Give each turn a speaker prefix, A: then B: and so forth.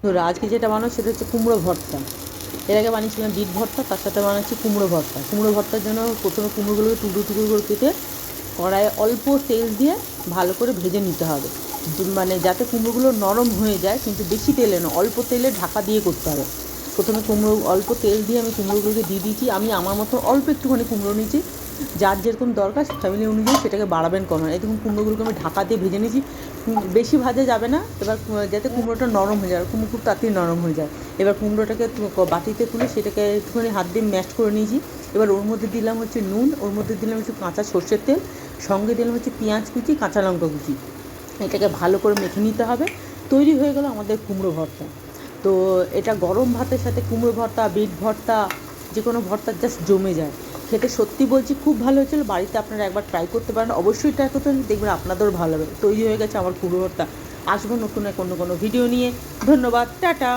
A: ধরো আজকে যেটা বানাবো সেটা হচ্ছে কুমড়ো ভর্তা। এর আগে বানিয়েছিলাম বিট ভর্তা, তার সাথে বানাচ্ছি কুমড়ো ভর্তা। কুমড়ো ভর্তার জন্য প্রথমে কুমড়োগুলোকে টুকরো টুকরো করে কেটে কড়াইয়ে অল্প তেল দিয়ে ভালো করে ভেজে নিতে হবে, মানে যাতে কুমড়োগুলো নরম হয়ে যায়, কিন্তু বেশি তেলে না, অল্প তেলে ঢাকা দিয়ে করতে হবে। প্রথমে কুমড়ো অল্প তেল দিয়ে আমি কুমড়োগুলোকে দিয়ে দিয়েছি। আমি আমার মতো অল্প একটুখানি কুমড়ো নিয়েছি, যার যেরকম দরকার ফ্যামিলি অনুযায়ী সেটাকে বাড়াবেন কমান। এই দেখুন কুমড়োগুলোকে আমি ঢাকা দিয়ে ভেজে নিয়েছি। বেশি ভাজা যাবে না, এবার যাতে কুমড়োটা নরম হয়ে যায়, কুমড়ো খুব তাড়াতাড়ি নরম হয়ে যায়। এবার কুমড়োটাকে বাটিতে তুলে সেটাকে একটুখানি হাত দিয়ে ম্যাশ করে নিয়েছি। এবার ওর মধ্যে দিলাম হচ্ছে নুন, ওর মধ্যে দিলাম হচ্ছে কাঁচা সর্ষের তেল, সঙ্গে দিলাম হচ্ছে পেঁয়াজ কুচি, কাঁচা লঙ্কা কুচি। এটাকে ভালো করে মেখে নিতে হবে। তৈরি হয়ে গেল আমাদের কুমড়ো ভর্তা। তো এটা গরম ভাতের সাথে কুমড়ো ভর্তা, বিট ভর্তা, যে কোনো ভর্তা জাস্ট জমে যায় খেতে। সত্যি বলছি খুব ভালো হয়েছিল। বাড়িতে আপনারা একবার ট্রাই করতে পারেন, অবশ্যই ট্রাই করতে পারেন, দেখবেন আপনাদেরও ভালো হবে। তৈরি হয়ে গেছে আমার কুমড়ো ভর্তা। আসবো নতুন এক অন্য কোনো ভিডিও নিয়ে। ধন্যবাদ, টাটা।